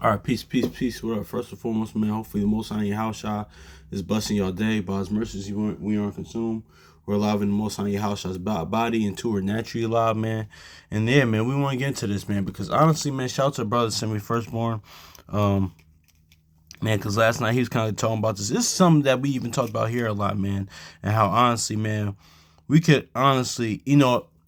All right, peace, peace, peace. What up? First and foremost, man, hopefully the most high in your house shot is blessing your day. By his mercies, we aren't consumed. We're alive in the most high in your house shot's body, and two are naturally alive, man. And yeah, man, we want to get into this, man, because honestly, man, shout out to brother Semi Firstborn. Um, Man, because last night he was kind of talking about this. This is something that we even talked about here a lot, man, and how honestly, man, we could honestly,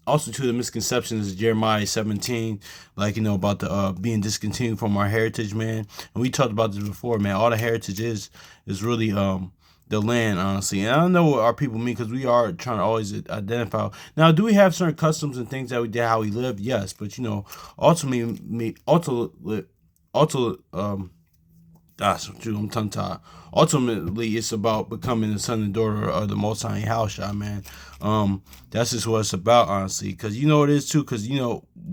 also to the misconceptions of Jeremiah 17, like, about the being discontinued from our heritage, man. And we talked about this before, man. All the heritage is really the land, honestly. And I don't know what our people mean because we are trying to always identify. Now, do we have certain customs and things that we did, how we live? Yes, but ultimately, that's true. I'm tongue tied. Ultimately, it's about becoming the son and daughter of the Most High House, man. That's just what it's about, honestly. Because you know it is too. Because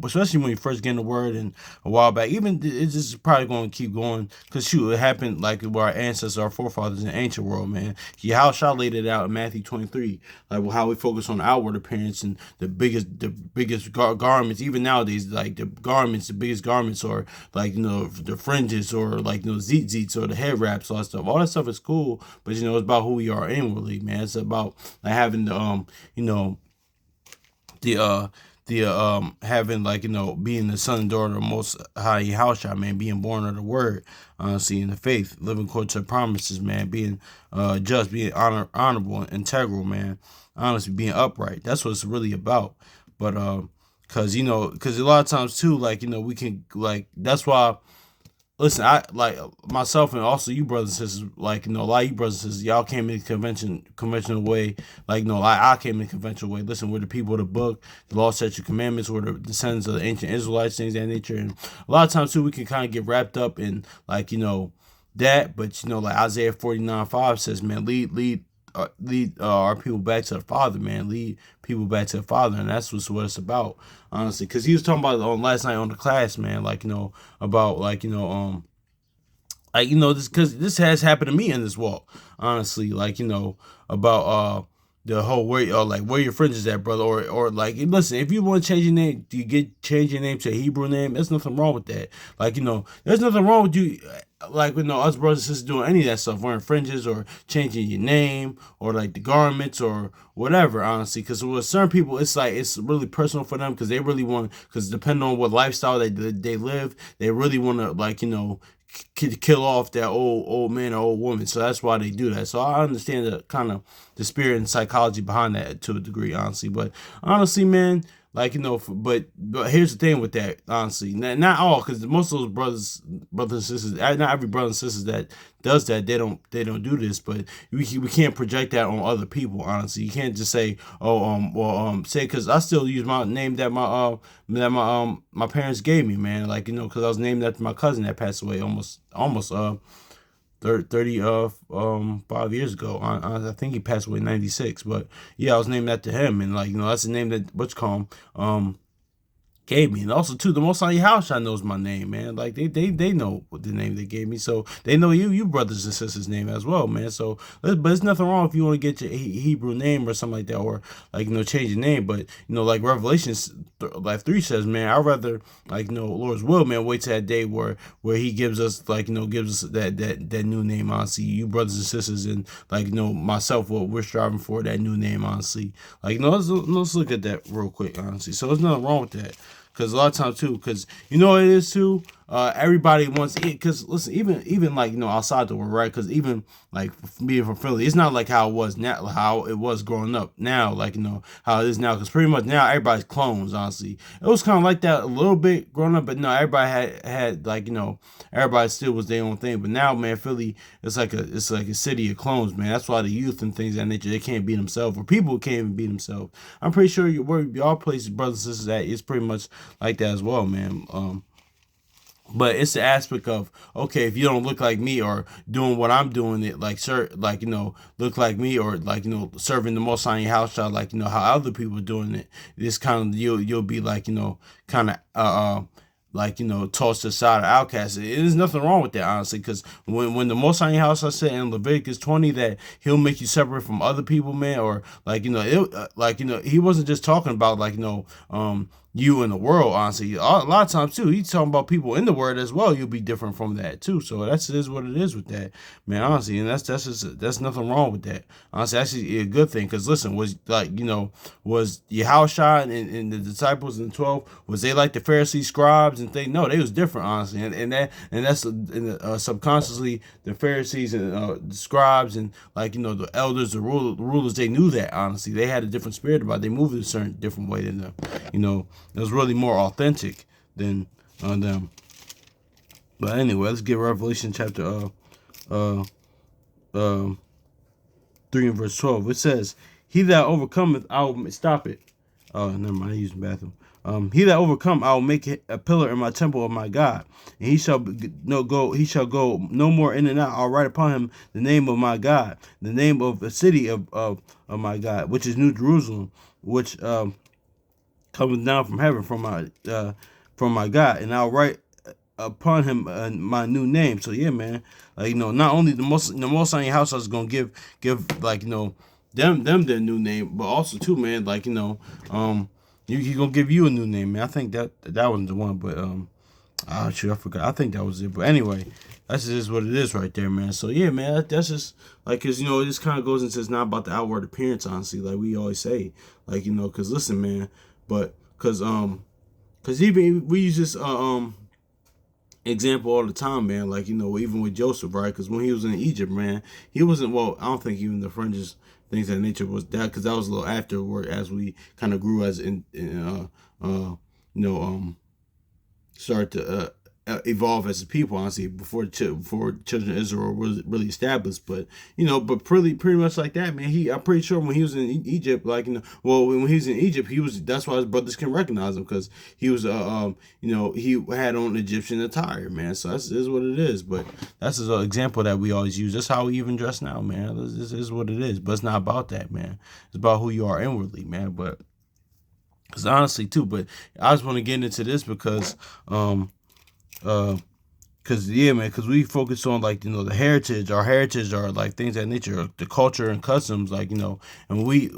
especially when you first get in the word and a while back, even it's just probably going to keep going. Because shoot, it happened like with our ancestors, our forefathers in the ancient world, man. Yahweh laid it out in Matthew 23, like how we focus on outward appearance and the biggest garments. Even nowadays, like the biggest garments, or like the fringes, or like zits or the head wraps, all that stuff. All that stuff is cool, but it's about who we are inwardly, man. It's about like having you know, the having like being the son and daughter of Most High House, man, being born of the Word, honestly, in the faith, living according to the promises, man, being just, being honorable, integral, man, honestly, being upright. That's what it's really about. But because a lot of times too, like we can like that's why. Listen, I like myself and also you brothers and sisters, like a lot of you brothers and sisters, y'all came in conventional way, like like I came in conventional way. Listen, we're the people of the book, the law, statute, commandments, we're the descendants of the ancient Israelites, things of that nature. And a lot of times too, we can kind of get wrapped up in like that, but like Isaiah 49:5 says, man, lead our people back to the Father, man. Lead people back to the Father, and that's what it's about, honestly. Because he was talking about it on last night on the class, man. Like about this, because this has happened to me in this walk, honestly. Like about the whole where your friends is at, brother, or like listen, if you want to change your name, do you change your name to a Hebrew name? There's nothing wrong with that. Like there's nothing wrong with you. Like us brothers and sisters doing any of that stuff, wearing fringes or changing your name or like the garments or whatever, honestly. Because with certain people, it's like it's really personal for them because they really want, because depending on what lifestyle they live, they really want to kill off that old man or old woman. So that's why they do that. So I understand the kind of the spirit and psychology behind that to a degree, honestly. But honestly, man, like but here's the thing with that, honestly, not all, because most of those brothers and sisters, not every brother and sisters that does that, they don't do this, but we can't project that on other people, honestly. You can't just say, say, because I still use my name that my parents gave me, man, like because I was named after my cousin that passed away almost 5 years ago. I think he passed away in '96, but yeah, I was named after him, and like that's the name that what's called gave me. And also too, the Most High House knows my name, man. Like they know what the name they gave me, so they know you brothers and sisters name as well, man. So but there's nothing wrong if you want to get your Hebrew name or something like that, or like change your name. But like Revelations like 3 says, man, I'd rather like Lord's will, man, wait till that day where he gives us like gives us that new name, honestly. You brothers and sisters, and like myself, what we're striving for, that new name, honestly. Like let's look at that real quick, honestly. So there's nothing wrong with that. Because a lot of times too, because what it is too, everybody wants it. Because listen, even like outside the world, right? Because even like being from Philly, it's not like how it was now, how it was growing up. Now, like how it is now. Because pretty much now everybody's clones. Honestly, it was kind of like that a little bit growing up, but no, everybody had like everybody still was their own thing. But now, man, Philly, it's like a city of clones, man. That's why the youth and things of that nature, they can't be themselves, or people can't even be themselves. I'm pretty sure where y'all places, brothers and sisters, at is pretty much like that as well, man. But it's the aspect of, okay, if you don't look like me or doing what I'm doing, it like look like me, or like serving the Most High in your house, child, like how other people are doing it. This kind of you'll be like kind of like tossed aside or outcast. There's nothing wrong with that, honestly, because when the Most High in your house, I said in Leviticus 20 that he'll make you separate from other people, man, or like he wasn't just talking about like you in the world, honestly. A lot of times too, he's talking about people in the world as well. You'll be different from that too. So that's is what it is with that, man. Honestly, and that's nothing wrong with that. Honestly, actually a good thing. Cause listen, was like was Yahushua and the disciples and the 12, was they like the Pharisees, scribes and things? No, they was different, honestly. That's subconsciously the Pharisees and the scribes and the elders, the rulers, they knew that, honestly. They had a different spirit about it. They moved in a certain different way than them. It was really more authentic than them. But anyway, let's get Revelation chapter 3 and verse 12. It says, "He that overcometh, I will stop it." Oh, never mind. I used the bathroom. He that overcome, I will make it a pillar in my temple of my God, and he shall go. He shall go no more in and out. I'll write upon him the name of my God, the name of the city of my God, which is New Jerusalem, which coming down from heaven from my God, and I'll write upon him my new name. So yeah, man, not only the most on your house is gonna give them their new name, but also too, man, he gonna give you a new name, man. I think that wasn't the one, but shoot, I forgot. I think that was it. But anyway, that's just what it is right there, man. So yeah, man, that's just cause it just kind of goes into, it's not about the outward appearance, honestly, like we always say, cause listen, man. But cause even we use this example all the time, man. Even with Joseph, right? Because when he was in Egypt, man, he wasn't. Well, I don't think even the fringes, things of that nature, was that, because that was a little afterward as we kind of grew as started to evolve as a people, honestly, before children of Israel was really established. But pretty much like that, man. I'm pretty sure when he was in Egypt, when he was in Egypt, that's why his brothers can recognize him, because he was he had on Egyptian attire, man. So that's is what it is. But that's an example that we always use. That's how we even dress now, man. This is what it is. But it's not about that, man. It's about who you are inwardly, man. But because honestly too, but I just want to get into this because yeah, man, because we focus on the heritage. Our heritage are things of that nature, the culture and customs, and we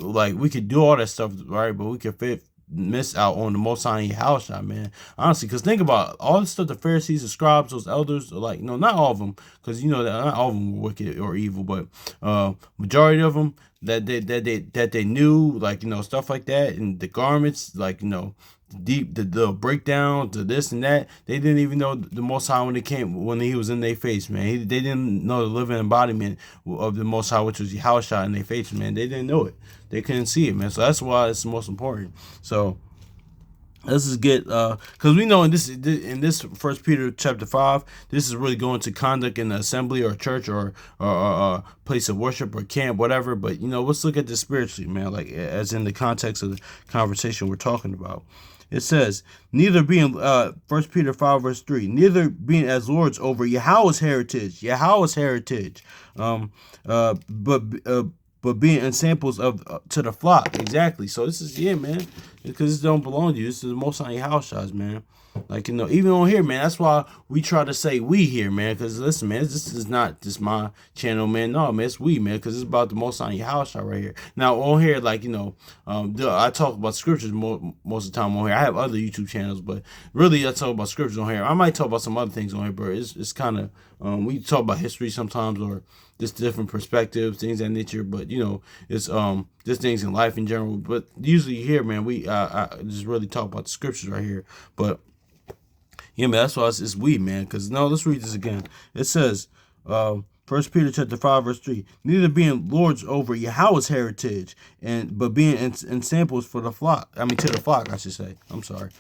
could do all that stuff, right? But we could miss out on the Most High house shot, man. Honestly, because think about all the stuff the Pharisees, the scribes, those elders, not all of them, because not all of them were wicked or evil, but majority of them that they knew, stuff like that, and the garments, the breakdown to this and that, they didn't even know the Most High when he was in their face, man. They didn't know the living embodiment of the Most High, which was Yahushua in their face, man. They didn't know it. They couldn't see it, man. So that's why it's the most important. So let's just get because we know in this First Peter chapter 5, this is really going to conduct in the assembly or church or place of worship or camp, whatever. But let's look at this spiritually, man, as in the context of the conversation we're talking about. It says, neither being, 1 Peter 5 verse 3, neither being as lords over Yahweh's heritage, but being ensamples of to the flock. Exactly. So this is, yeah, man, because this don't belong to you. This is the Most High houses, man. Even on here, man, that's why we try to say we here, man, because listen, man, this is not just my channel, man. No, man, it's we, man, because it's about the Most High house right here. Now, on here, I talk about scriptures most of the time on here. I have other YouTube channels, but really, I talk about scriptures on here. I might talk about some other things on here, but it's kind of, we talk about history sometimes, or just different perspectives, things of that nature, but it's just things in life in general. But usually here, man, we I just really talk about the scriptures right here. But yeah, man, that's why it's we, man. Because let's read this again. It says, 1 Peter chapter 5 verse 3, neither being lords over Yahweh's heritage, but being in samples for the flock. I mean, to the flock, I should say. I'm sorry.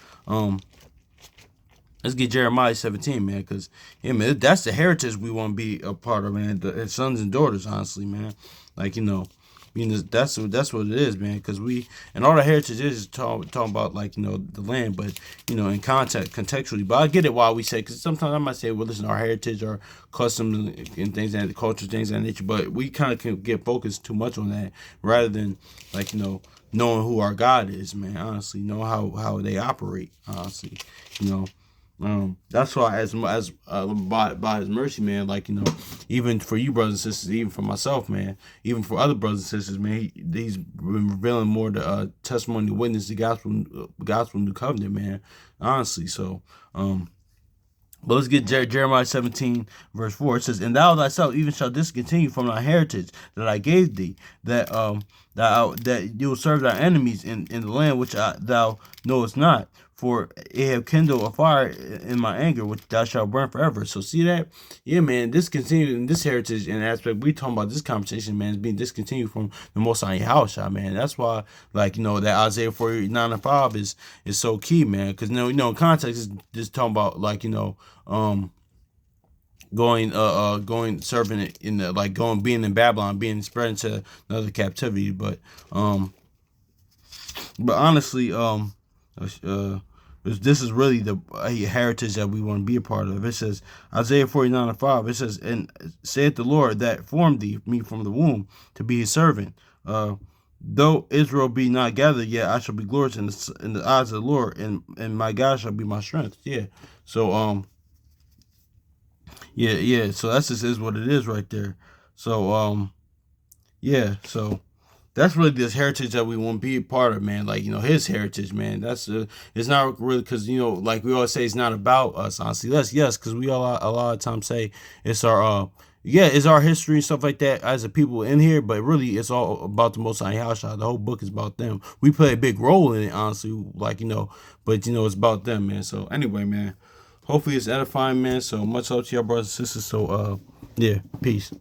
Let's get Jeremiah 17, man, because, yeah, man, that's the heritage we want to be a part of, man. The sons and daughters, honestly, man. That's what it is, man, because and all the heritage is talking about, the land, but, in contextually. But I get it why we say, because sometimes I might say, well, listen, our heritage, our customs and things, and the culture, things of that nature, but we kind of can get focused too much on that rather than, knowing who our God is, man, honestly, know how they operate, honestly, That's why, by His mercy, man, like, even for you brothers and sisters, even for myself, man, even for other brothers and sisters, man, he's been revealing more the testimony, witness, the gospel, new covenant, man. Honestly, so but let's get Jeremiah 17, verse 4. It says, "And thou thyself even shalt discontinue from thy heritage that I gave thee, that you will serve thy enemies in the land which thou knowest not. For it have kindled a fire in my anger, which thou shalt burn forever." So see that? Yeah, man, discontinued in this heritage and aspect. We talking about this conversation, man, is being discontinued from the Most High house, man. That's why, like, that Isaiah 49:5 is so key, man. Because, in context, is just talking about, like, going serving it in the, like, being in Babylon, being spread into another captivity. But honestly, this is really the heritage that we want to be a part of. It says, Isaiah 49:5, it says, "And saith the Lord that formed me from the womb to be his servant. Though Israel be not gathered yet, I shall be glorious in the eyes of the Lord, and my God shall be my strength." Yeah. So yeah. So that just is what it is right there. So yeah. So that's really this heritage that we want to be a part of, man. Like, his heritage, man. That's it's not really, because, like we always say, it's not about us, honestly. Yes, because we all a lot of times say it's our it's our history and stuff like that as a people in here, but really it's all about the Most High Yahshua. The whole book is about them. We play a big role in it, honestly, like, but it's about them, man. So anyway, man, hopefully it's edifying, man. So much love to y'all brothers and sisters. So yeah, peace.